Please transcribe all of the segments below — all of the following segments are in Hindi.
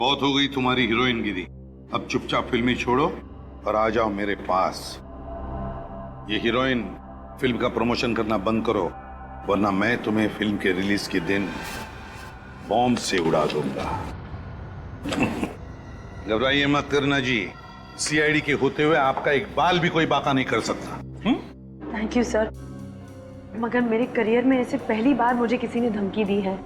बहुत हो गई तुम्हारी हीरोइनगिरी। अब चुपचाप फिल्में छोड़ो और आ जाओ मेरे पास। ये हीरोइन फिल्म का प्रमोशन करना बंद करो, वरना मैं तुम्हें फिल्म के रिलीज के दिन बॉम्ब से उड़ा दूंगा। घबराइए मत करना जी, सीआईडी के होते हुए आपका एक बाल भी कोई बाका नहीं कर सकता। थैंक यू सर, मगर मेरे करियर में ऐसे पहली बार मुझे किसी ने धमकी दी है।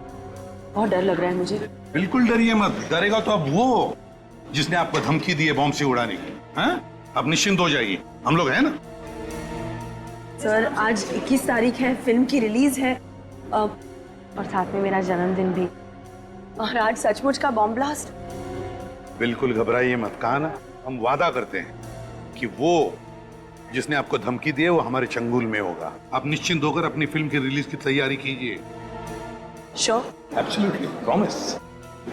बहुत डर लग रहा है मुझे। बिल्कुल डरिए मत, डरेगा तो अब वो जिसने आपको धमकी दी है बॉम्ब से उड़ाने की। हैं? अब निश्चिंत हो जाइए, हम लोग हैं ना। सर आज 21 तारीख है, फिल्म की रिलीज है और साथ में मेरा जन्मदिन भी, और आज सचमुच का बॉम्ब ब्लास्ट। बिल्कुल घबराइए मत, कहा ना हम वादा करते हैं कि वो जिसने आपको धमकी दी है वो हमारे चंगुल में होगा। आप निश्चिंत होकर अपनी फिल्म की रिलीज की तैयारी कीजिए। श्योर? एब्सोल्युटली, प्रॉमिस,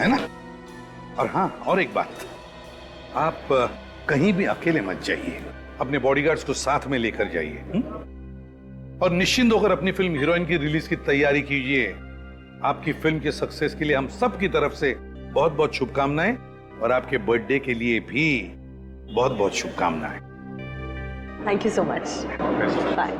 है ना। और हाँ, और एक बात, आप कहीं भी अकेले मत जाइए, अपने बॉडीगार्ड्स को साथ में लेकर जाइए। और निश्चिंत होकर अपनी फिल्म हीरोइन की रिलीज की तैयारी कीजिए। आपकी फिल्म के सक्सेस के लिए हम सब की तरफ से बहुत बहुत शुभकामनाएं, और आपके बर्थडे के लिए भी बहुत बहुत शुभकामनाएं। Thank you so much, bye.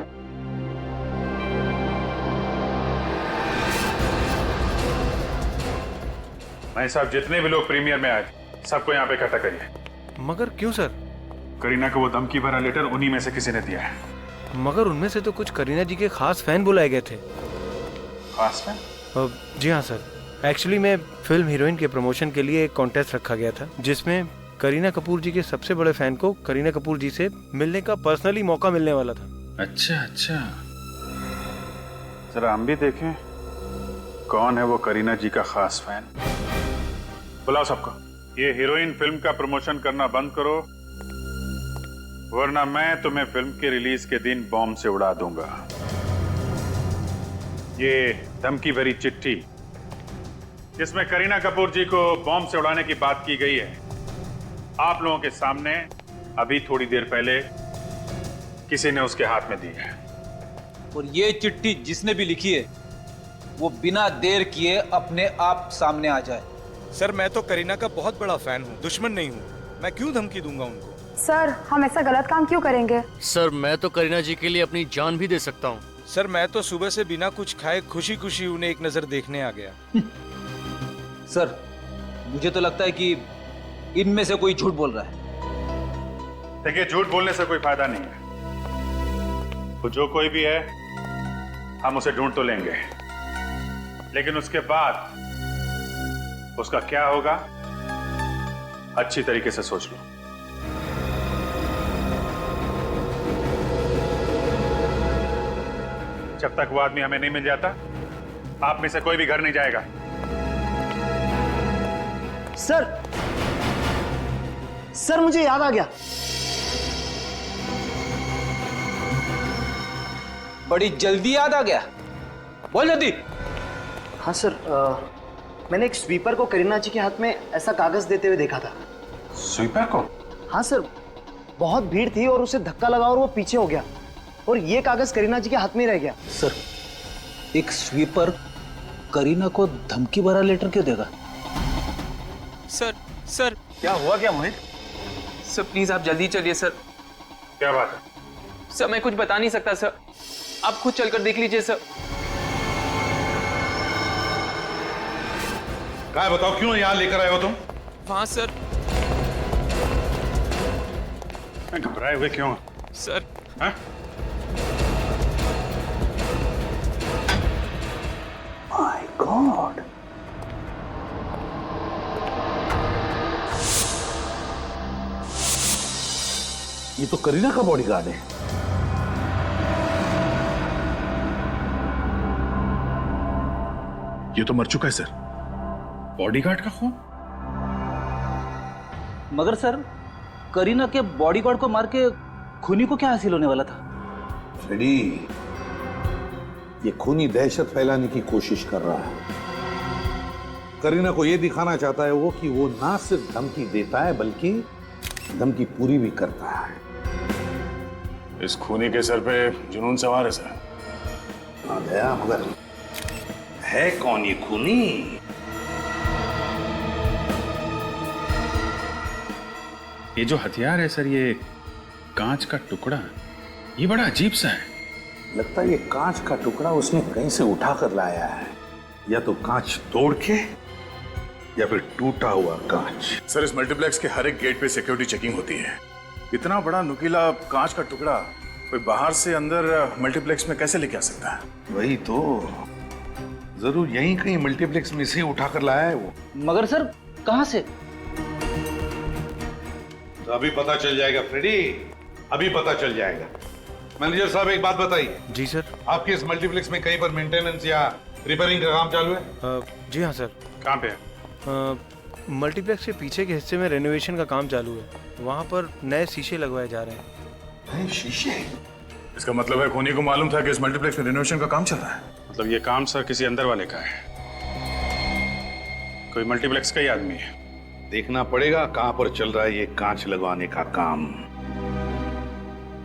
भाई साहब, जितने भी लोग प्रीमियर में आए थे सबको यहाँ पे इकट्ठा करिए। मगर क्यों सर? करीना को वो धमकी भरा लेटर उन्हीं में से किसी ने दिया है। मगर उनमें से तो कुछ करीना जी के खास फैन बुलाए गए थे। खास में? जी हाँ सर, एक्चुअली मैं फिल्म हीरोइन के प्रमोशन के लिए एक कॉन्टेस्ट रखा गया था, जिसमें करीना कपूर जी के सबसे बड़े फैन को करीना कपूर जी से मिलने का पर्सनली मौका मिलने वाला था। अच्छा अच्छा, जरा हम भी देखें कौन है वो करीना जी का खास फैन। बुलाओ सबको। ये हीरोइन फिल्म का प्रमोशन करना बंद करो, वरना मैं तुम्हें फिल्म के रिलीज के दिन बॉम्ब से उड़ा दूंगा। ये धमकी भरी चिट्ठी जिसमें करीना कपूर जी को बॉम्ब से उड़ाने की बात की गई है, आप लोगों के सामने अभी थोड़ी देर पहले किसी ने उसके हाथ में दी है। और ये चिट्ठी जिसने भी लिखी है वो बिना देर किए अपने आप सामने आ जाए। सर मैं तो करीना का बहुत बड़ा फैन हूँ, दुश्मन नहीं हूँ। मैं क्यों धमकी दूंगा उनको? सर हम ऐसा गलत काम क्यों करेंगे? सर मैं तो करीना जी के लिए अपनी जान भी दे सकता हूँ। सर मैं तो सुबह से बिना कुछ खाए खुशी खुशी उन्हें एक नजर देखने आ गया। सर मुझे तो लगता है कि इनमें से कोई झूठ बोल रहा है। देखिए, झूठ बोलने से कोई फायदा नहीं है। तो जो कोई भी है हम उसे ढूंढ तो लेंगे, लेकिन उसके बाद उसका क्या होगा अच्छी तरीके से सोच लो। जब तक वो आदमी हमें नहीं मिल जाता, आप में से कोई भी घर नहीं जाएगा। सर मुझे याद आ गया। बड़ी जल्दी याद आ गया, बोल जल्दी। हाँ सर, मैंने एक स्वीपर को करीना जी के हाथ में ऐसा कागज देते हुए देखा था। स्वीपर को? हाँ सर, बहुत भीड़ थी और उसे धक्का लगा और वो पीछे हो गया, और ये कागज करीना जी के हाथ में ही रह गया। सर एक स्वीपर करीना को धमकी भरा लेटर क्यों देगा? सर क्या हुआ क्या मोहित? सर प्लीज आप जल्दी चलिए सर। क्या बात है? सर मैं कुछ बता नहीं सकता सर, आप खुद चलकर देख लीजिए सर। क्या बताओ, क्यों यहाँ लेकर आए हो तुम? वहां सर। घबराए हुए क्यों सर? हाँ? माय गॉड, ये तो करीना का बॉडीगार्ड है। ये तो मर चुका है सर। बॉडीगार्ड का खून? मगर सर करीना के बॉडीगार्ड को मार के खूनी को क्या हासिल होने वाला था? फ्रेडी, ये खूनी दहशत फैलाने की कोशिश कर रहा है। करीना को ये दिखाना चाहता है वो कि वो ना सिर्फ धमकी देता है बल्कि धमकी पूरी भी करता है। इस खूनी के सर पे जुनून सवार है सर। आ गया, मगर है कौन ये खूनी? ये जो हथियार है सर, ये कांच का टुकड़ा, ये बड़ा अजीब सा है। लगता है ये कांच का टुकड़ा उसने कहीं से उठा कर लाया है, या तो कांच तोड़ के या फिर टूटा हुआ कांच। सर, इस मल्टीप्लेक्स के हर एक गेट पे सिक्योरिटी चेकिंग होती है। इतना बड़ा नुकीला कांच का टुकड़ा कोई बाहर से अंदर मल्टीप्लेक्स में कैसे लेके आ सकता है? वही तो, जरूर यहीं कहीं मल्टीप्लेक्स में से उठा कर लाया है वो। मगर सर कहां से? तो अभी पता चल जाएगा फ्रेडी, अभी पता चल जाएगा। मैनेजर साहब एक बात बताइए। जी सर। आपके इस मल्टीप्लेक्स में कहीं पर मेंटेनेंस या रिपेयरिंग का काम चालू है? जी हाँ सर। कहाँ पे है? मल्टीप्लेक्स के पीछे के हिस्से में रेनोवेशन का काम चालू है, वहाँ पर नए शीशे लगवाए जा रहे हैं। नए शीशे? इसका मतलब है खूनी को मालूम था कि इस मल्टीप्लेक्स में रिनोवेशन का काम चल रहा है। मतलब ये काम सर किसी अंदर वाले का है, कोई मल्टीप्लेक्स का ही आदमी है। देखना पड़ेगा कहां पर चल रहा है ये कांच लगवाने का काम।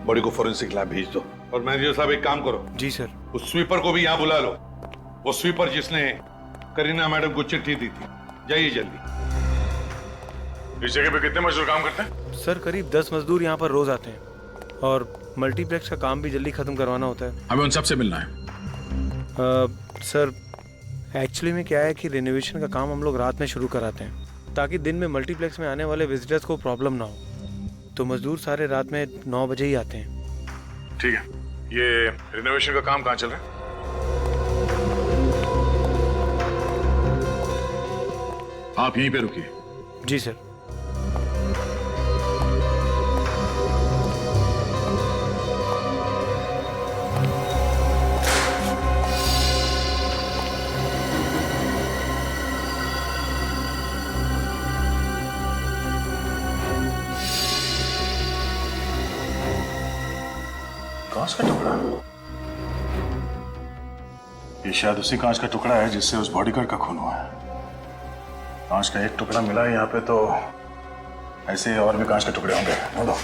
बॉडी को फोरेंसिक लैब भेज दो। और मैनेजर साहब एक काम करो। जी सर। उस स्वीपर को भी यहाँ बुला लो, वो स्वीपर जिसने करीना मैडम को चिट्ठी दी थी। जाइए जल्दी। इस जगह पे कितने मजदूर काम करते हैं? सर करीब 10 मजदूर यहाँ पर रोज आते हैं, और मल्टीप्लेक्स का काम भी जल्दी खत्म करवाना होता है। हमें उन सबसे मिलना है। सर एक्चुअली में क्या है कि रिनोवेशन का काम हम लोग रात में शुरू कराते हैं, ताकि दिन में मल्टीप्लेक्स में आने वाले विजिटर्स को प्रॉब्लम ना हो। तो मजदूर सारे रात में 9 बजे ही आते हैं। ठीक है, ये रिनोवेशन का काम कहाँ चल रहा है? आप यहीं पे रुकिए। जी सर। कांच का टुकड़ा? ये शायद उसी कांच का टुकड़ा है जिससे उस बॉडीगार्ड का खून हुआ है। कांच का एक टुकड़ा मिला है यहाँ पे, तो ऐसे और भी कांच के टुकड़े होंगे। बोलो।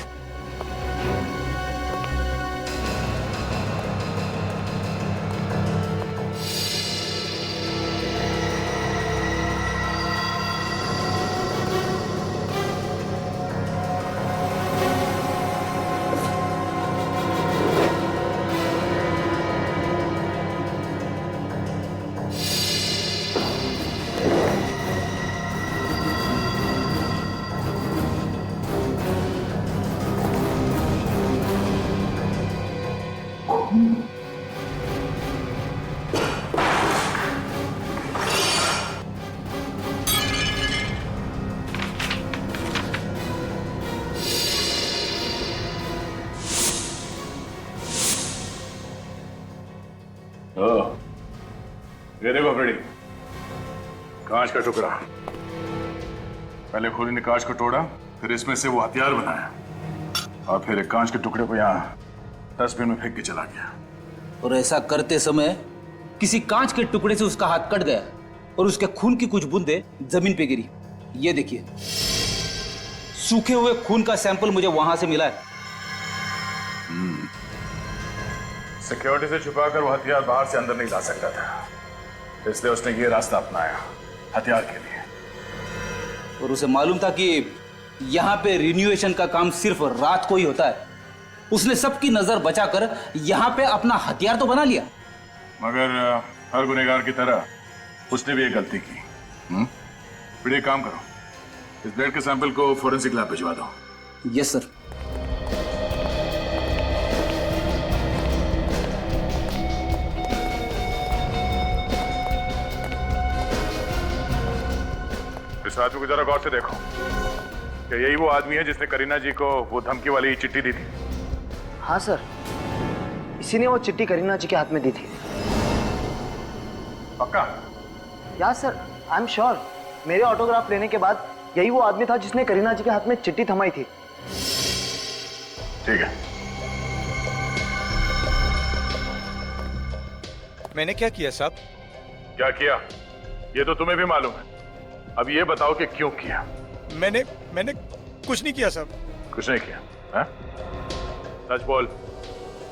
ये देखो फ्रेडी, कांच का टुकड़ा। पहले खूनी ने कांच को तोड़ा, फिर इसमें से वो हथियार बनाया, और फिर एक कांच के टुकड़े को यहाँ डस्टबिन में फेंक के चला गया। और ऐसा करते समय किसी कांच के टुकड़े से उसका हाथ कट गया और उसके खून की कुछ बूंदें जमीन पे गिरी। ये देखिए, सूखे हुए खून का सैंपल मुझे वहां से मिला है। सिक्योरिटी से छुपाकर वो हथियार बाहर से अंदर नहीं ला सकता था, इसलिए उसने ये रास्ता अपनाया हथियार के लिए। और उसे मालूम था कि यहाँ पे रिन्यूएशन का काम सिर्फ रात को ही होता है। उसने सबकी नजर बचाकर यहाँ पे अपना हथियार तो बना लिया। मगर हर गुनहगार की तरह उसने भी एक गलती की। फिर एक काम करो, इस ब्लड के सैंपल को फोरेंसिक लैब भिजवा दो। Yes sir. इस आदमी को जरा गौर से देखो, क्या यही वो आदमी है जिसने करीना जी को वो धमकी वाली चिट्ठी दी थी? हाँ सर, इसी ने वो चिट्ठी करीना जी के हाथ में दी थी। पक्का? या सर, आई एम श्योर। मेरे ऑटोग्राफ लेने के बाद यही वो आदमी था जिसने करीना जी के हाथ में चिट्ठी थमाई थी। ठीक है। मैंने क्या किया साहब? क्या किया ये तो तुम्हें भी मालूम है। अब ये बताओ कि क्यों किया? मैंने कुछ नहीं किया साहब। कुछ नहीं किया? है? सच बोल,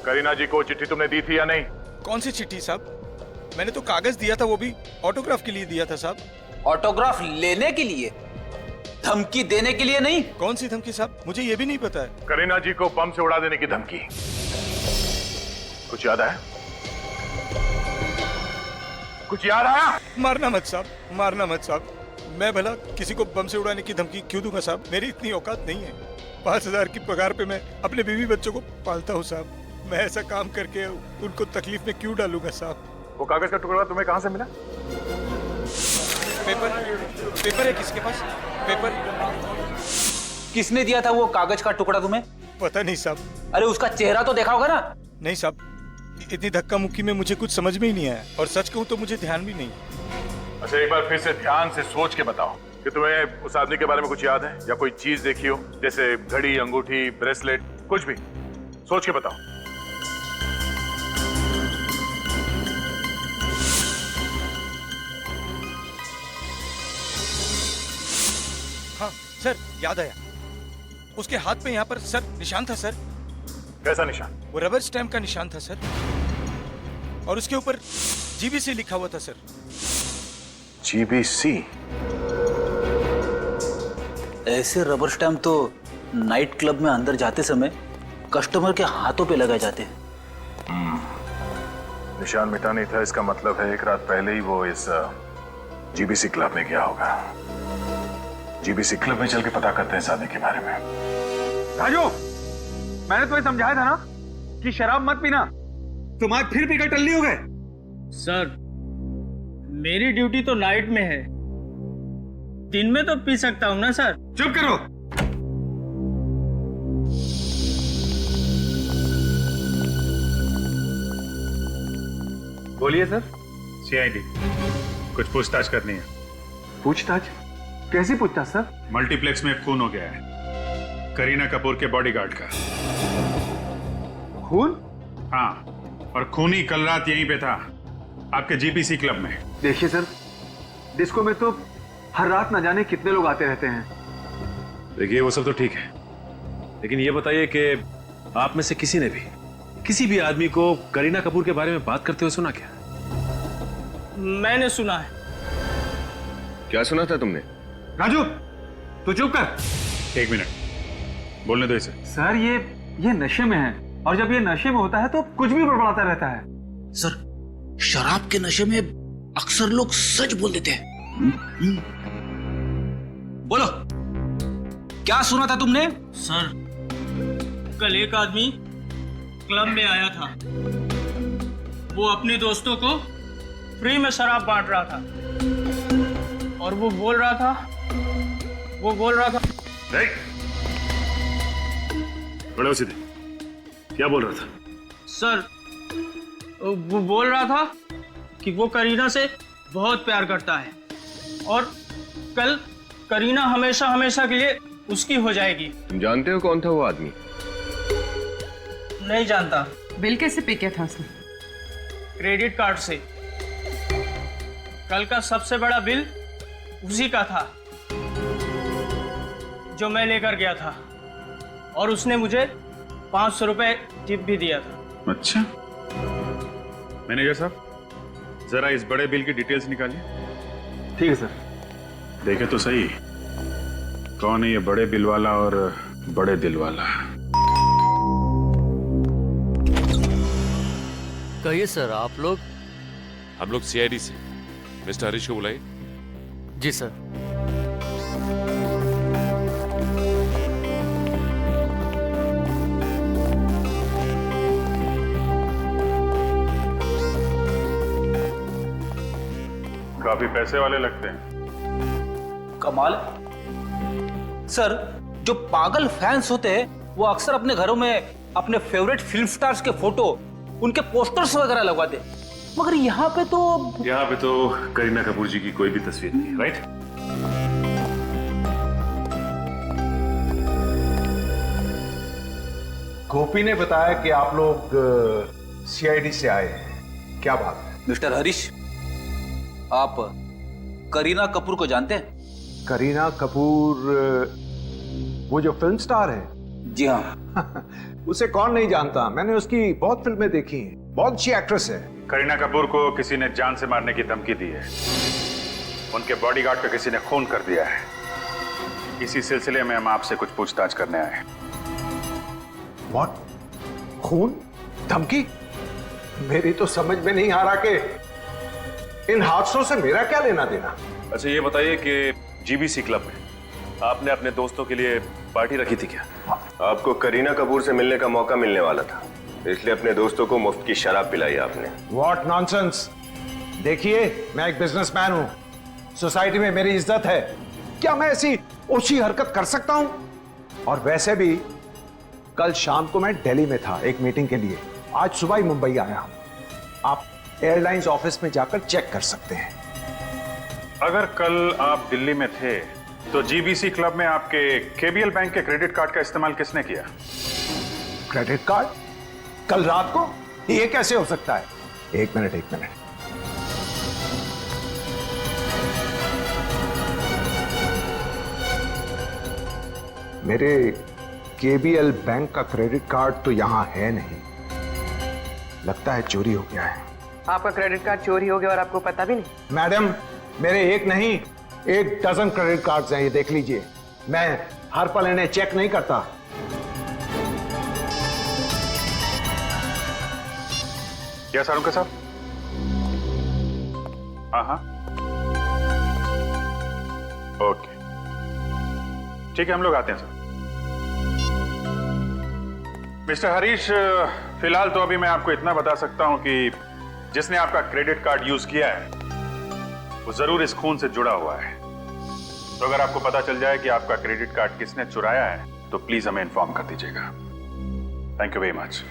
करीना जी को चिट्ठी तुमने दी थी या नहीं? कौन सी चिट्ठी साहब? मैंने तो कागज दिया था, वो भी ऑटोग्राफ के लिए दिया था साहब। ऑटोग्राफ लेने के लिए? धमकी देने के लिए नहीं। कौन सी धमकी साहब, मुझे ये भी नहीं पता है। करीना जी को बम से उड़ा देने की धमकी, कुछ याद आया? कुछ याद आया? मारना मत साहब, मारना मत साहब। मैं भला किसी को बम से उड़ाने की धमकी क्यों दूंगा साहब? मेरी इतनी औकात नहीं है। 5,000 की पगार पे मैं अपने बीवी बच्चों को पालता हूँ साहब। मैं ऐसा काम करके उनको तकलीफ में क्यों डालूंगा साहब? वो कागज का टुकड़ा तुम्हें कहां से मिला? पेपर है किसके पास? पेपर किसने दिया था वो कागज का टुकड़ा तुम्हें? पता नहीं साहब। अरे उसका चेहरा तो देखा होगा ना? नहीं साहब, इतनी धक्का मुक्की में मुझे कुछ समझ में ही नहीं आया, और सच कहूं तो मुझे ध्यान भी नहीं। अच्छा, एक बार फिर से ध्यान से सोच के बताओ कि तुम्हें उस आदमी के बारे में कुछ याद है, या कोई चीज देखी हो, जैसे घड़ी, अंगूठी, ब्रेसलेट, कुछ भी। सोच के बताओ। हाँ सर, याद आया। उसके हाथ पे यहाँ पर सर निशान था सर। कैसा निशान? वो रबर स्टैम्प का निशान था सर, और उसके ऊपर जीबीसी लिखा हुआ था सर। जीबीसी? ऐसे रबर स्टैम्प तो नाइट क्लब में अंदर जाते समय कस्टमर के हाथों पे लगाए जाते हैं। निशान मिटा नहीं था, इसका मतलब है एक रात पहले ही वो इस जीबीसी क्लब में गया होगा। जीबीसी क्लब में चल के पता करते हैं इस आदमी के बारे में। राजू, मैंने तुम्हें समझाया था ना कि शराब मत पीना। तुम आज फिर पीकर टल्ली हो गए। सर, मेरी ड्यूटी तो नाइट में है, दिन में तो पी सकता हूँ ना सर। चुप करो। बोलिए सर। सीआईडी, कुछ पूछताछ करनी है। पूछताछ? कैसी पूछताछ सर? मल्टीप्लेक्स में खून हो गया है, करीना कपूर के बॉडीगार्ड का। खून? हाँ, और खूनी कल रात यहीं पे था, आपके जीपीसी क्लब में। देखिए सर, डिस्को में तो हर रात न जाने कितने लोग आते रहते हैं। देखिए, वो सब तो ठीक है, लेकिन ये बताइए कि आप में से किसी ने भी किसी भी आदमी को करीना कपूर के बारे में बात करते हुए सुना क्या? मैंने सुना है। क्या सुना था तुमने? राजू, तू चुप कर। एक मिनट, बोलने दो इसे। सर, ये नशे में है, और जब ये नशे में होता है तो कुछ भी बड़बड़ाता रहता है। सर, शराब के नशे में अक्सर लोग सच बोल देते हैं। बोलो, क्या सुना था तुमने? सर, कल एक आदमी क्लब में आया था। वो अपने दोस्तों को फ्री में शराब बांट रहा था, और वो बोल रहा था बड़े हो सीधे, क्या बोल रहा था? सर, वो बोल रहा था कि वो करीना से बहुत प्यार करता है, और कल करीना हमेशा हमेशा के लिए उसकी हो जाएगी। तुम जानते हो कौन था वो आदमी? नहीं जानता। बिल कैसे पे किया था उसने? क्रेडिट कार्ड से। कल का सबसे बड़ा बिल उसी का था, जो मैं लेकर गया था, और उसने मुझे 500 रुपए टिप भी दिया था। अच्छा, मैनेजर साहब, जरा इस बड़े बिल की डिटेल्स निकालिए। ठीक है सर। देखे तो सही, कौन है ये बड़े बिल वाला और बड़े दिल वाला? कहिए सर, आप लोग? हम लोग सीआईडी से। मिस्टर हरीश को बुलाइए। जी सर। काफी पैसे वाले लगते हैं। कमाल। सर, जो पागल फैंस होते हैं वो अक्सर अपने घरों में अपने फेवरेट फिल्म स्टार्स के फोटो, उनके पोस्टर्स वगैरह लगवाते, मगर यहाँ पे तो करीना कपूर जी की कोई भी तस्वीर नहीं है, राइट? गोपी ने बताया कि आप लोग सीआईडी से आए हैं, क्या बात है? मिस्टर हरीश, आप करीना कपूर को जानते हैं? करीना कपूर, वो जो फिल्म स्टार है? जी हाँ। उसे कौन नहीं जानता, मैंने उसकी बहुत फिल्में देखी हैं, बहुत अच्छी एक्ट्रेस है। करीना कपूर को किसी ने जान से मारने की धमकी दी है, उनके बॉडीगार्ड पे किसी ने खून कर दिया है, इसी सिलसिले में हम आपसे कुछ पूछताछ करने आए हैं। व्हाट? खून? धमकी? मेरी तो समझ में नहीं आ रहा कि इन हादसों से मेरा क्या लेना देना। अच्छा ये बताइए कि जीबीसी क्लब में आपने अपने दोस्तों के लिए पार्टी रखी थी क्या? आपको करीना कपूर से मिलने का मौका मिलने वाला था, इसलिए अपने दोस्तों को मुफ्त की शराब पिलाई आपने। What nonsense. देखिए, मैं एक बिजनेसमैन हूं, सोसाइटी में मेरी इज्जत है, क्या मैं ऐसी ओछी हरकत कर सकता हूं? और वैसे भी कल शाम को मैं दिल्ली में था एक मीटिंग के लिए, आज सुबह ही मुंबई आया हूं। आप एयरलाइंस ऑफिस में जाकर चेक कर सकते हैं। अगर कल आप दिल्ली में थे तो जीबीसी क्लब में आपके केबीएल बैंक के क्रेडिट कार्ड का इस्तेमाल किसने किया? Credit card? कल रात को? ये कैसे हो सकता है? एक मिनट। मेरे केबीएल बैंक का क्रेडिट कार्ड तो यहां है नहीं, लगता है चोरी हो गया है। आपका क्रेडिट कार्ड चोरी हो गया और आपको पता भी नहीं? मैडम, मेरे एक नहीं 1 डजन क्रेडिट कार्ड्स हैं, ये देख लीजिए। मैं हर पल इन्हें चेक नहीं करता। क्या सारूं के साहब? हाँ, ओके, ठीक है, हम लोग आते हैं सर। मिस्टर हरीश, फिलहाल तो अभी मैं आपको इतना बता सकता हूं कि जिसने आपका क्रेडिट कार्ड यूज किया है वो जरूर इस खून से जुड़ा हुआ है। तो अगर आपको पता चल जाए कि आपका क्रेडिट कार्ड किसने चुराया है तो प्लीज हमें इन्फॉर्म कर दीजिएगा। Thank you very much.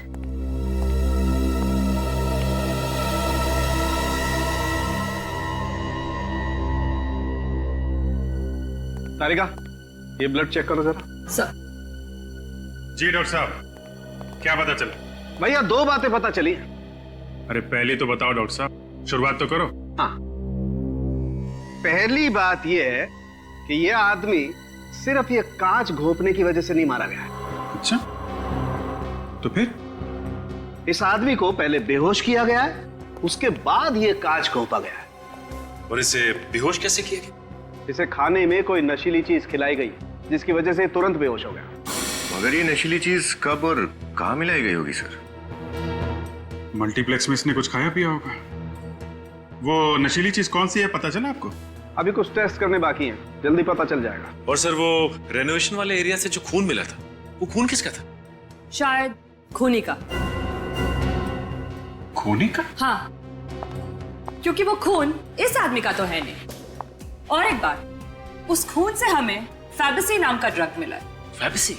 Tarika, ये ब्लड चेक करो जरा। सर। जी डॉक्टर साहब, क्या पता चला? भैया 2 बातें पता चली। अरे पहली तो बताओ डॉक्टर साहब, शुरुआत तो करो। हाँ, पहली बात यह है कि यह आदमी सिर्फ ये कांच घोंपने की वजह से नहीं मारा गया है। अच्छा, तो फिर? इस आदमी को पहले बेहोश किया गया है, उसके बाद ये कांच घोंपा गया है। और इसे बेहोश कैसे किया गया? इसे खाने में कोई नशीली चीज खिलाई गई जिसकी वजह से तुरंत बेहोश हो गया। मगर ये नशीली चीज कब और कहां मिलाई गई होगी सर? मल्टीप्लेक्स में इसने कुछ खाया पिया होगा। वो नशीली चीज कौन सी है, पता चला आपको? अभी कुछ टेस्ट करने बाकी हैं, जल्दी पता चल जाएगा। और सर वो रेनोवेशन वाले एरिया से जो खून मिला था, वो खून किसका था? शायद खूनी का। खूनी का? हाँ, क्योंकि वो खून इस आदमी का तो है नहीं। और एक बात, उस खून से हमें फैबिसी नाम का ड्रग मिला है। फैबिसी?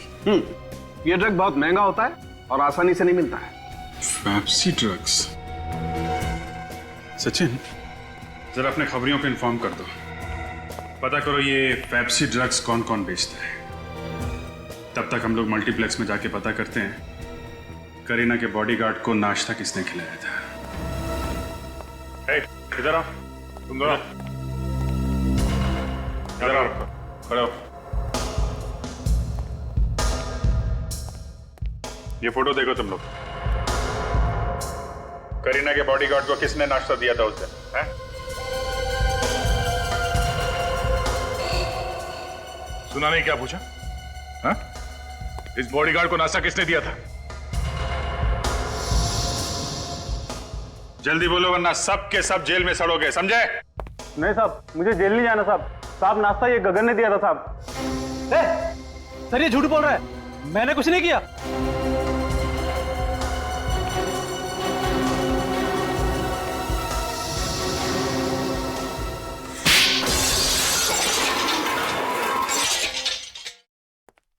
ये ड्रग बहुत महंगा होता है और आसानी से नहीं मिलता है। फैबिसी ड्रग्स? सचिन, जरा अपने खबरियों को इन्फॉर्म कर दो, पता करो ये फैबिसी ड्रग्स कौन कौन बेचता है। तब तक हम लोग मल्टीप्लेक्स में जाके पता करते हैं करीना के बॉडीगार्ड को नाश्ता किसने खिलाया था। इधर आओ, तुम दोनों इधर आओ, खड़े हो। ये फोटो देखो तुम लोग। करीना के बॉडीगार्ड को किसने नाश्ता दिया था उस दिन, हैं? सुना नहीं क्या पूछा? हाँ? इस बॉडीगार्ड को नाश्ता किसने दिया था? जल्दी बोलो वरना सब के सब जेल में सड़ोगे, समझे? नहीं साहब, मुझे जेल नहीं जाना साहब, नाश्ता ये गगन ने दिया था साहब। सर ये झूठ बोल रहा है, मैंने कुछ नहीं किया।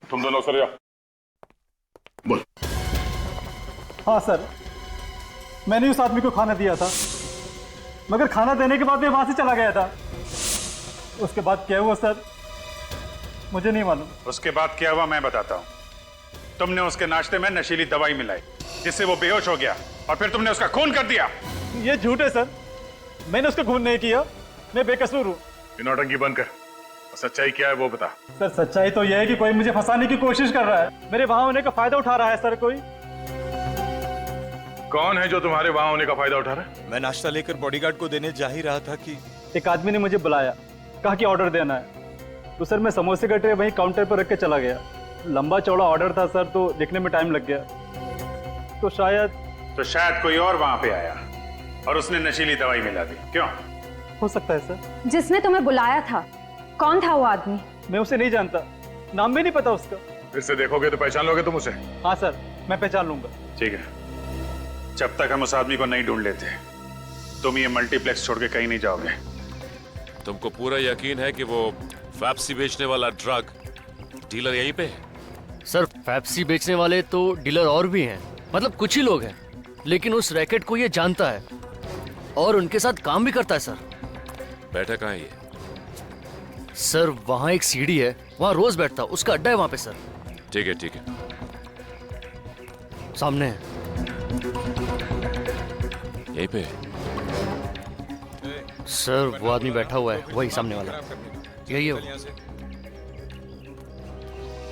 तुम दोनों सर जाओ। बोल। हाँ सर, मैंने उस आदमी को खाना दिया था, मगर खाना देने के बाद मैं वहां से चला गया था। उसके बाद क्या हुआ सर, मुझे नहीं मालूम। उसके बाद क्या हुआ मैं बताता हूँ। तुमने उसके नाश्ते में नशीली दवाई मिलाई जिससे वो बेहोश हो गया और फिर तुमने उसका खून कर दिया। ये झूठ है सर, मैंने उसका खून नहीं किया, मैं बेकसूर हूँ। नौटंकी बंद कर, सच्चाई क्या है वो बता। सर सच्चाई तो यह है कि कोई मुझे फंसाने की कोशिश कर रहा है, मेरे वहां होने का फायदा उठा रहा है सर। कोई कौन है जो तुम्हारे वहां होने का फायदा उठा रहा है? मैं नाश्ता लेकर बॉडीगार्ड को देने जा ही रहा था कि एक आदमी ने मुझे बुलाया, कहा कि ऑर्डर देना है। तो सर मैं समोसे का ट्रे वहीं काउंटर पर रख के चला गया। लंबा चौड़ा ऑर्डर था सर, तो लिखने में टाइम लग गया। तो शायद कोई और वहां पे आया और उसने नशीली दवाई मिला दी। क्यों? हो सकता है सर। जिसने तुम्हें बुलाया था, कौन था वो आदमी? मैं उसे नहीं जानता, नाम भी नहीं पता उसका। फिर से देखोगे तो पहचान लोगे तुम उसे? हाँ सर, मैं पहचान लूंगा। ठीक है, जब तक हम उस आदमी को नहीं ढूंढ लेते तुम ये मल्टीप्लेक्स छोड़ के कहीं नहीं जाओगे। तुमको पूरा यकीन है कि वो फैप्सी बेचने वाला ड्रग डीलर यहीं पे है? सर फैप्सी बेचने वाले तो डीलर और भी हैं, मतलब कुछ ही लोग हैं, लेकिन उस रैकेट को ये जानता है और उनके साथ काम भी करता है सर। बैठा कहाँ है ये? सर वहाँ एक सीढ़ी है, वहाँ रोज बैठता, उसका अड्डा है वहाँ पे सर। ठीक है ठीक है, सामने है। यहीं पे है? सर वो आदमी बैठा हुआ है, वही सामने वाला, यही है वो।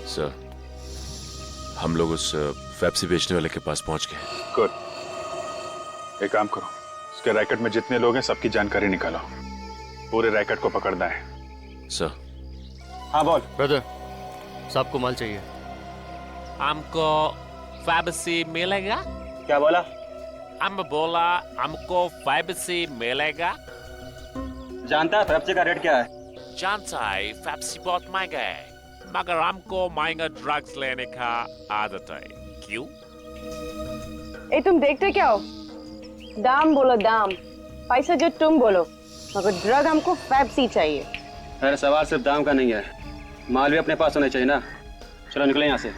सर हम लोग उस फैप्सी बेचने वाले के पास पहुंच गए। गुड, एक काम करो, उसके रैकेट में जितने लोग हैं सबकी जानकारी निकालो, पूरे रैकेट को पकड़ना है। सर। हाँ बोल। ब्रदर, साहब को माल चाहिए। हमको फैप्सी मिलेगा? क्या बोला? हम बोला हमको फैप्सी मिलेगा। जानता है फैप्सी का रेट क्या है? जानता है, फैप्सी बहुत महंगा है, मगर हमको महंगा ड्रग्स लेने का आदत है। क्यों? ए तुम देखते क्या हो? दाम बोलो दाम, पैसा जो तुम बोलो, मगर ड्रग हमको फैप्सी चाहिए। अरे सवाल सिर्फ दाम का नहीं है, माल भी अपने पास होना चाहिए ना। चलो निकले यहाँ से।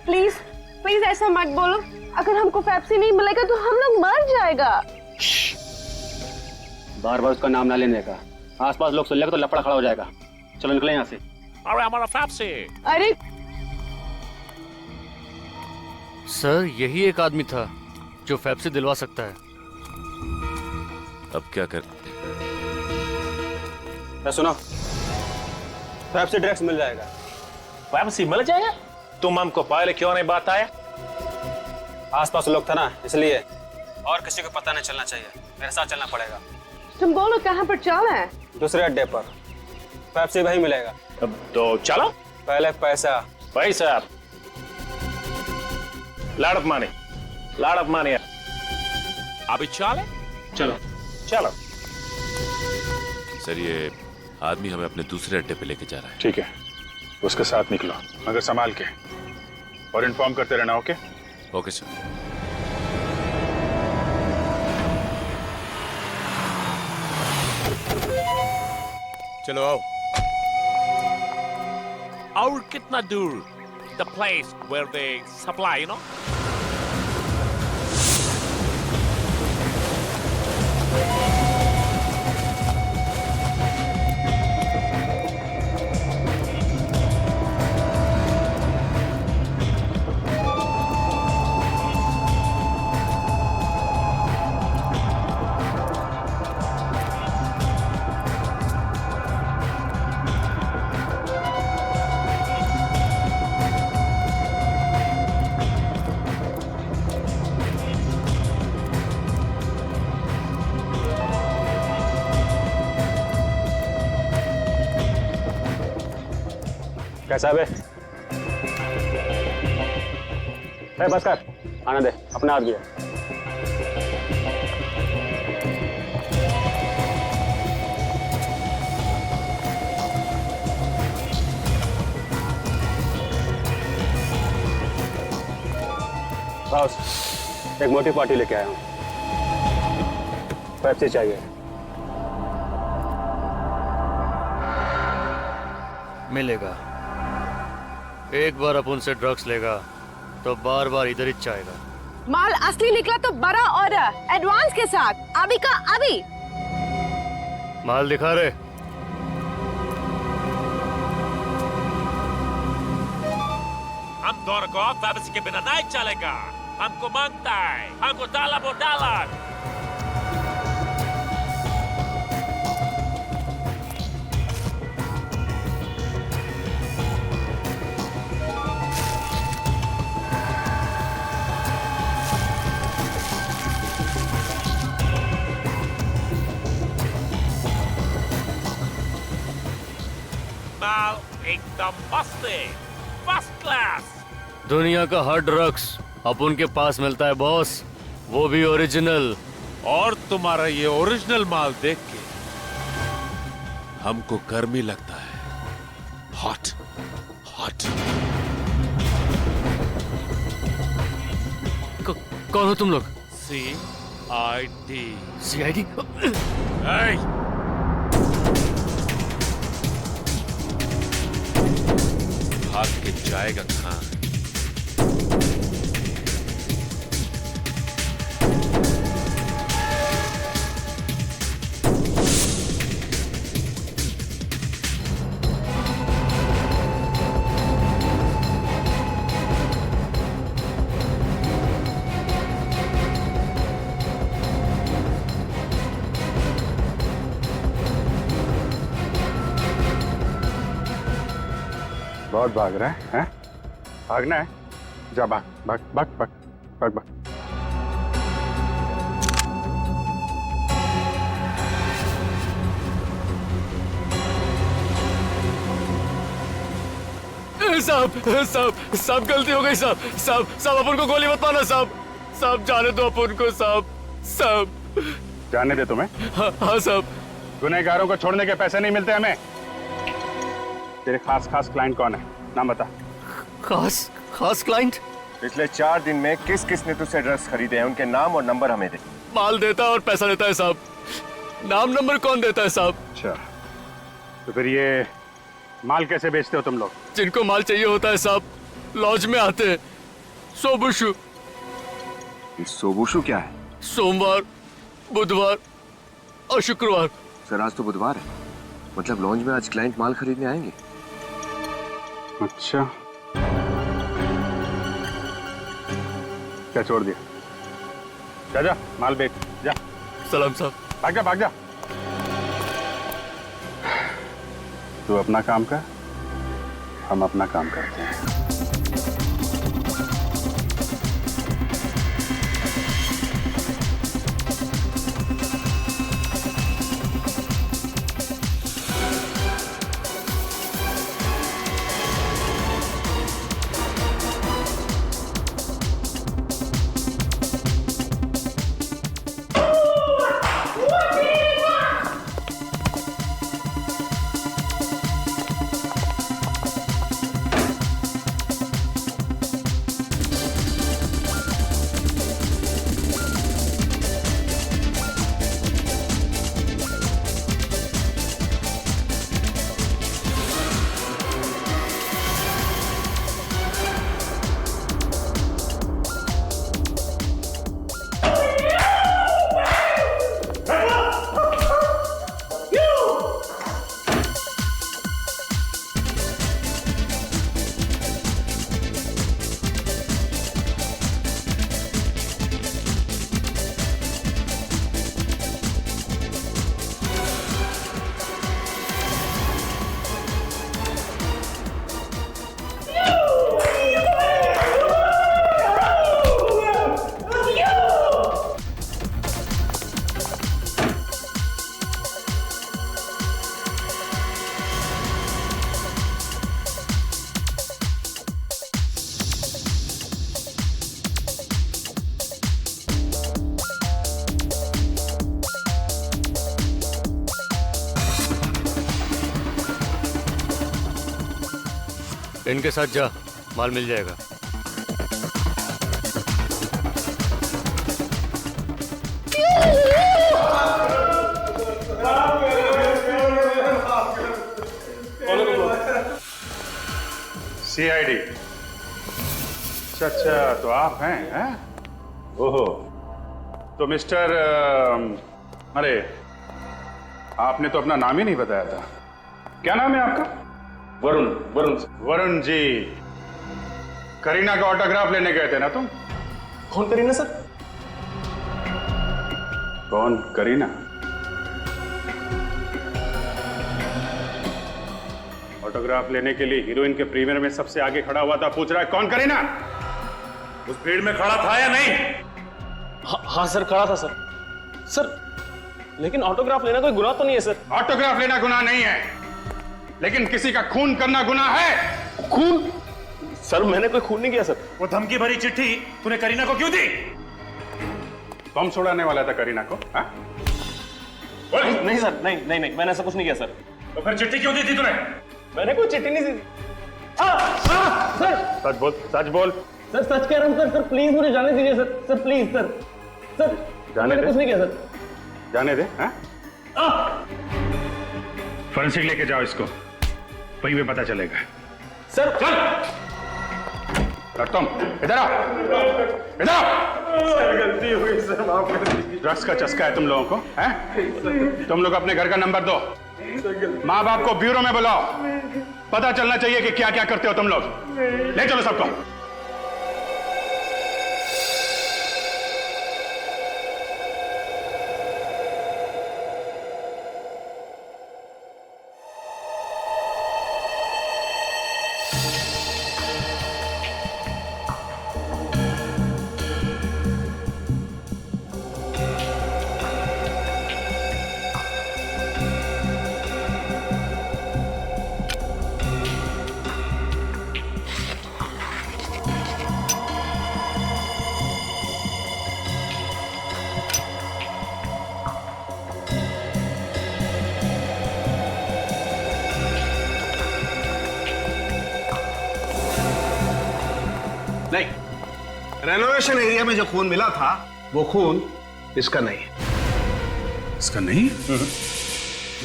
प्लीज प्लीज ऐसा मत बोलो, अगर हमको फैप्सी नहीं मिलेगा तो हम लोग मर जाएगा। बार बार उसका नाम ना लेने का, आसपास लोग सुन लेगा तो लफड़ा खड़ा हो जाएगा। चलो निकले यहाँ से। अरे हमारा फैप्सी। अरे सर यही एक आदमी था जो फैप्सी दिलवा सकता है। अब क्या करते? सुनो, फैप्सी ड्रग्स मिल जाएगा। फैप्सी मिल जाएगा? तुम हमको पहले क्यों नहीं बताया? आसपास लोग था ना, इसलिए। और किसी को पता नहीं चलना चाहिए, मेरे साथ चलना पड़ेगा। तुम बोलो कहाँ पर चलना है? दूसरे अड्डे पर, फैप्सी वही मिलेगा। अब तो चलो। पहले पैसा। पैसा? लाड़प माने। अभी चले? चलो चलो। सर ये आदमी हमें अपने दूसरे अड्डे पे लेके जा रहा है। ठीक है, उसके साथ निकलो, मगर संभाल के, और इन्फॉर्म करते रहना। ओके? Okay sir. चलो आओ। और कितना दूर? The place where they supply, you know? कैसा है? बस कर, आने दे, अपना हाथ दिया। बॉस, एक मोटी पार्टी लेके आया हूँ, पेप्सी चाहिए। मिलेगा। एक बार अपन से ड्रग्स लेगा तो बार बार इधर ही चाहेगा। माल असली निकला तो बड़ा ऑर्डर, एडवांस के साथ, अभी का अभी। माल दिखा रहे। हम दोनों को फैप्सी के बिना नहीं चलेगा। हमको मांगता है, हमको $1। मस्त है, फर्स्ट क्लास। दुनिया का हर ड्रग्स अपन के पास मिलता है बॉस, वो भी ओरिजिनल। और तुम्हारा ये ओरिजिनल माल देख के हमको गर्मी लगता है, हॉट हॉट। कौन हो तुम लोग? CID। CID? भाग के जाएगा कहां? बहुत भाग रहा है, हैं? भागना है? जा भाग भाग भाग भाग भाग भाग। साहब गलती हो गई साहब अपन को गोली मत मारना साहब जाने दो अपन को साहब। जाने दे तुम्हें? हाँ साहब। गुनहगारों को छोड़ने के पैसे नहीं मिलते हमें। तेरे खास क्लाइंट कौन है, नाम बता। खास क्लाइंट? पिछले 4 दिन में किस किस ने तुझसे ड्रग्स खरीदे हैं, उनके नाम और नंबर हमें दे। माल देता है और पैसा देता है साहब, नाम नंबर कौन देता है साहब? अच्छा, तो फिर ये माल कैसे बेचते हो तुम लोग? जिनको माल चाहिए होता है साहब लॉज में आते हैं। सोबुशु। सोबुशु क्या है? सोमवार, बुधवार और शुक्रवार। सर आज तो बुधवार है, मतलब लॉन्ज में आज क्लाइंट माल खरीदने आएंगे। अच्छा, क्या छोड़ दिया? जा माल बेच जा। सलाम साहब। भाग जा। तू अपना काम कर, हम अपना काम करते हैं। इनके साथ जा, माल मिल जाएगा। CID। अच्छा, तो आप हैं? ओहो, तो मिस्टर अरे आपने तो अपना नाम ही नहीं बताया था। क्या नाम है आपका? वरुण जी। करीना का ऑटोग्राफ लेने गए थे ना तुम? कौन करीना सर? कौन करीना? ऑटोग्राफ लेने के लिए हीरोइन के प्रीमियर में सबसे आगे खड़ा हुआ था, पूछ रहा है कौन करीना? उस भीड़ में खड़ा था या नहीं? हाँ सर, खड़ा था सर, लेकिन ऑटोग्राफ लेना कोई गुनाह तो नहीं है सर। ऑटोग्राफ लेना गुनाह नहीं है, लेकिन किसी का खून करना गुनाह है। खून? सर मैंने कोई खून नहीं किया सर। वो धमकी भरी चिट्ठी तूने करीना को क्यों दी? बम छुड़ाने वाला था करीना को? हाँ? नहीं सर, नहीं मैंने ऐसा कुछ नहीं किया सर। तो फिर चिट्ठी क्यों दी थी तूने? मैंने कोई चिट्ठी नहीं दी। सर सच बोल, सच बोल। सर सच कह रहा हूँ सर, प्लीज मुझे जाने दीजिए sir, sir please sir, sir जाने दे। कुछ नहीं किया सर। जाने दे। फॉरेंसिक लेके जाओ इसको, वहीं पे पता चलेगा। सर चल तुम इधर आओ, इधर आओ। गलती हुई सर, माफ कर दीजिए। ड्रग्स का चस्का है तुम लोगों को, हैं? तुम लोग अपने घर का नंबर दो, माँ बाप को ब्यूरो में बुलाओ, पता चलना चाहिए कि क्या क्या करते हो तुम लोग। ले चलो सबको। नहीं, रेनोवेशन एरिया में जो खून मिला था वो खून इसका नहीं है। इसका नहीं?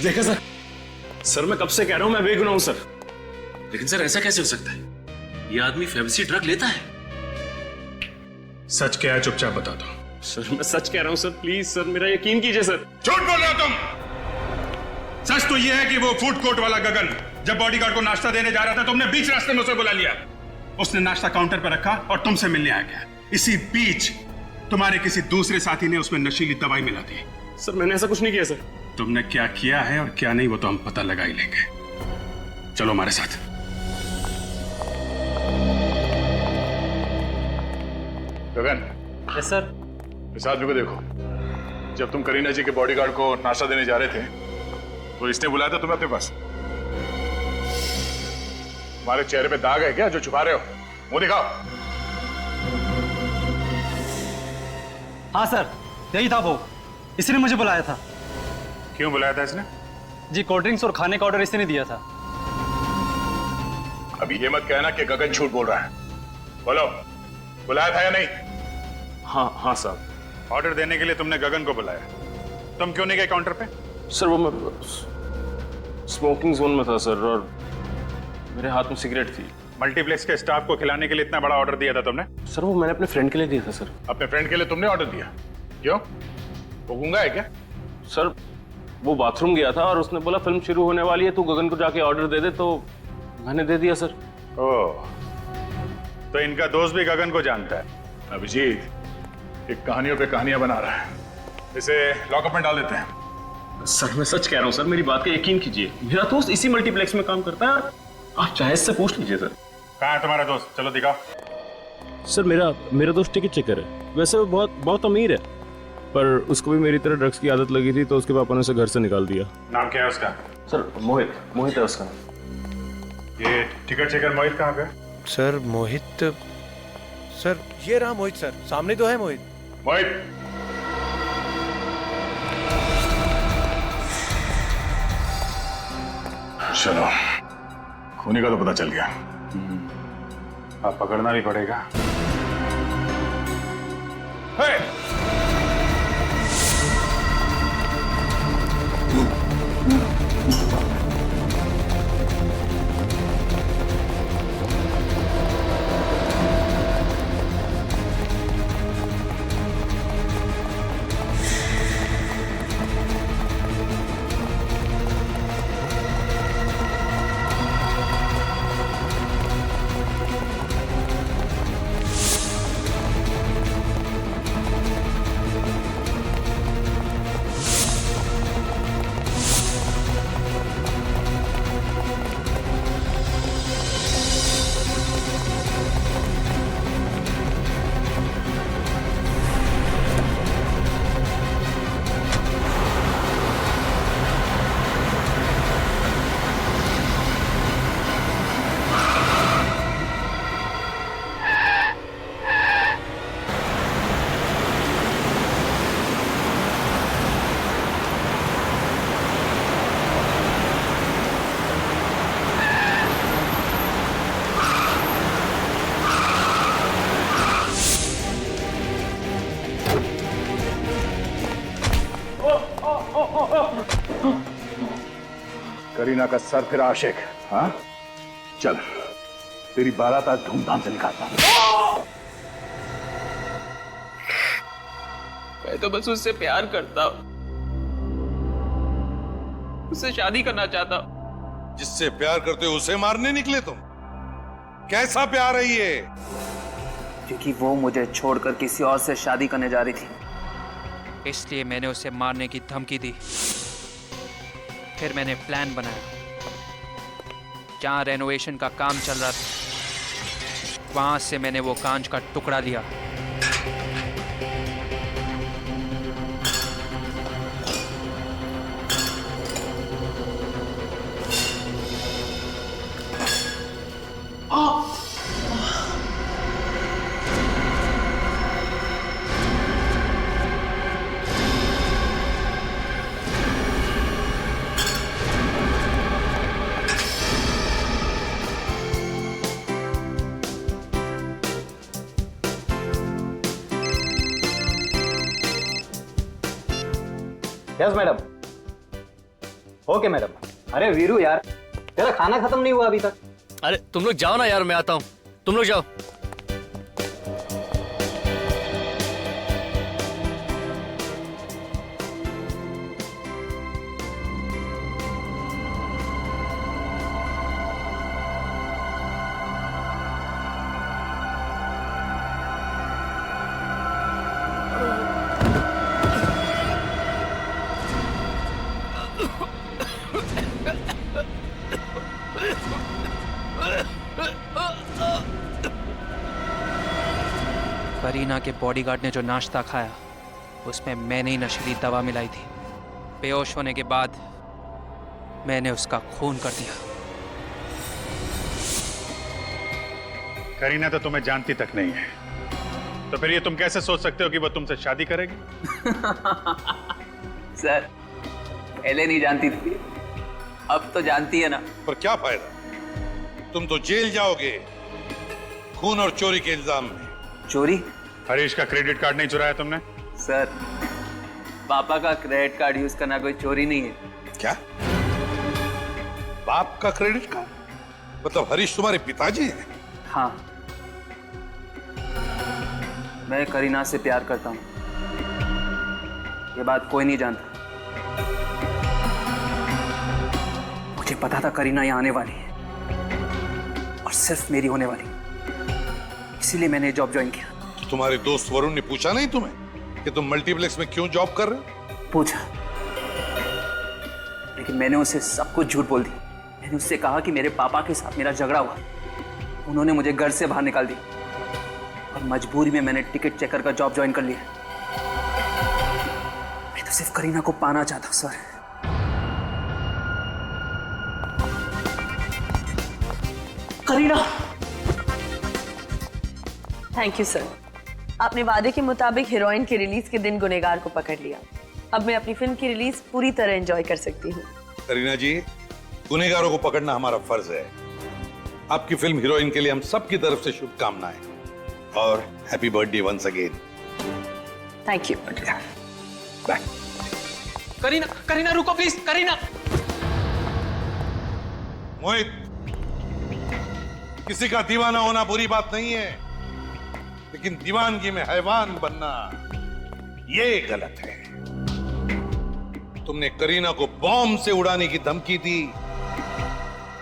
देखा सर, सर मैं कब से कह रहा हूं मैं बेगुनाह हूं सर, लेकिन सर ऐसा कैसे हो सकता है? ये आदमी फेविसी ड्रग लेता है? सच क्या है चुपचाप बता दो। सर मैं सच कह रहा हूं सर, प्लीज सर मेरा यकीन कीजिए सर। झूठ बोल रहे हो तुम। सच तो यह है कि वो फूड कोर्ट वाला गगन जब बॉडीगार्ड को नाश्ता देने जा रहा था, तुमने बीच रास्ते में उसे बुला लिया। उसने नाश्ता काउंटर पर रखा और तुमसे मिलने आ गया। इसी बीच तुम्हारे किसी दूसरे साथी ने उसमें नशीली दवाई मिला दी। सर मैंने ऐसा कुछ नहीं किया सर। तुमने क्या किया है और क्या नहीं वो तो हम पता लगा ही लेंगे। चलो हमारे साथ। गगन। Yes sir. इस आदमी को देखो, जब तुम करीना जी के बॉडीगार्ड को नाश्ता देने जा रहे थे तो इसने बुलाया था तुम्हें अपने पास। तुम्हारे चेहरे पे दाग है क्या जो छुपा रहे हो? मुंह दिखाओ। हाँ सर, यही था वो, इसने मुझे बुलाया था। क्यों बुलाया था इसने? जी कोल्ड ड्रिंक्स और खाने का ऑर्डर इसने दिया था। अभी ये मत कहना कि गगन झूठ बोल रहा है। बोलो, बुलाया था या नहीं? हाँ साहब। ऑर्डर देने के लिए तुमने गगन को बुलाया, तुम क्यों नहीं गए काउंटर पे? सर वो मैं स्मोकिंग जोन में था सर, और मेरे हाथ में सिगरेट थी। मल्टीप्लेक्स के स्टाफ को खिलाने के लिए इतना बड़ा ऑर्डर दिया था तुमने? सर वो मैंने अपने फ्रेंड के लिए दिया था सर। अपने फ्रेंड के लिए तुमने ऑर्डर दिया? क्यों? वो गूंगा है क्या? सर वो बाथरूम गया था और उसने बोला फिल्म शुरू होने वाली है, तू गगन को जाके ऑर्डर दे दे, तो मैंने दे दिया सर। ओह, तो इनका दोस्त भी गगन को जानता है? अभिजीत एक कहानियों पे कहानियां बना रहा है, इसे लॉकअप में डाल देते हैं। सर मैं सच कह रहा हूँ सर, मेरी बात का यकीन कीजिए, मेरा दोस्त इसी मल्टीप्लेक्स में काम करता है, आप चाहे इससे पूछ लीजिए सर। कहाँ है तुम्हारा दोस्त? चलो दिखाओ। सर मेरा दोस्त टिकट चेकर है, वैसे वो बहुत अमीर है, पर उसको भी मेरी तरह ड्रग्स की आदत लगी थी तो उसके पापा ने उसे घर से निकाल दिया। नाम क्या है उसका? सर मोहित है उसका। ये टिकट चेकर मोहित कहाँ पे? सर मोहित, सर ये रहा मोहित सर, सामने तो है मोहित। मोहित चलो, खूनी का तो पता चल गया, अब पकड़ना भी पड़ेगा। करीना का सर फिर आशिक। हाँ चल, तेरी बारात आज धूमधाम से निकालता हूं। मैं तो बस उससे प्यार करता हूं, उससे शादी करना चाहता हूं। जिससे प्यार करते हो उसे मारने निकले तुम? कैसा प्यार है ये? क्योंकि वो मुझे छोड़कर किसी और से शादी करने जा रही थी, इसलिए मैंने उसे मारने की धमकी दी। फिर मैंने प्लान बनाया। जहाँ रेनोवेशन का काम चल रहा था, वहां से मैंने वो कांच का टुकड़ा लिया। Yes madam. Okay madam. अरे वीरू यार, तेरा खाना खत्म नहीं हुआ अभी तक। अरे तुम लोग जाओ ना यार, मैं आता हूँ, तुम लोग जाओ। करीना के बॉडीगार्ड ने जो नाश्ता खाया, उसमें मैंने ही नशीली दवा मिलाई थी। बेहोश होने के बाद मैंने उसका खून कर दिया। करीना तो तुम्हें जानती तक नहीं है, तो फिर ये तुम कैसे सोच सकते हो कि वो तुमसे शादी करेगी? सर, पहले नहीं जानती थी, अब तो जानती है ना। पर क्या फायदा, तुम तो जेल जाओगे खून और चोरी के इल्जाम में। चोरी? हरीश का क्रेडिट कार्ड नहीं चुराया तुमने? सर, पापा का क्रेडिट कार्ड यूज करना कोई चोरी नहीं है। क्या? बाप का क्रेडिट कार्ड? मतलब हरीश तुम्हारे पिताजी हैं? हाँ, मैं करीना से प्यार करता हूँ, ये बात कोई नहीं जानता। मुझे पता था करीना यहाँ आने वाली है और सिर्फ मेरी होने वाली, इसीलिए मैंने जॉब ज्वाइन किया। तो तुम्हारे दोस्त वरुण ने पूछा नहीं तुम्हें कि तुम मल्टीप्लेक्स में क्यों जॉब कर रहे हो? पूछा, लेकिन मैंने उसे सब कुछ झूठ बोल दी। मैंने उससे कहा कि मेरे पापा के साथ मेरा झगड़ा हुआ, उन्होंने मुझे घर से बाहर निकाल दिया और मजबूरी में मैंने टिकट चेकर का जॉब ज्वाइन कर लिया। मैं तो सिर्फ करीना को पाना चाहता हूं sir. Kareena, thank you sir. आपने वादे के मुताबिक हीरोइन के रिलीज के दिन गुनहगार को पकड़ लिया। अब मैं अपनी फिल्म की रिलीज पूरी तरह एंजॉय कर सकती हूँ। करीना जी, गुनहगारों को पकड़ना हमारा फर्ज है। आपकी फिल्म हीरोइन के लिए हम सब की तरफ से शुभकामनाएं और happy birthday once again. Thank you. Bye. Kareena, Kareena रुको प्लीज, करीना। मोहित, किसी का दीवाना होना बुरी बात नहीं है, लेकिन दीवानगी में हैवान बनना ये गलत है। तुमने करीना को बॉम्ब से उड़ाने की धमकी दी,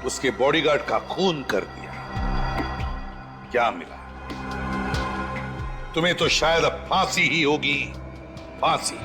उसके बॉडीगार्ड का खून कर दिया। क्या मिला तुम्हें? तो शायद अब फांसी ही होगी, फांसी।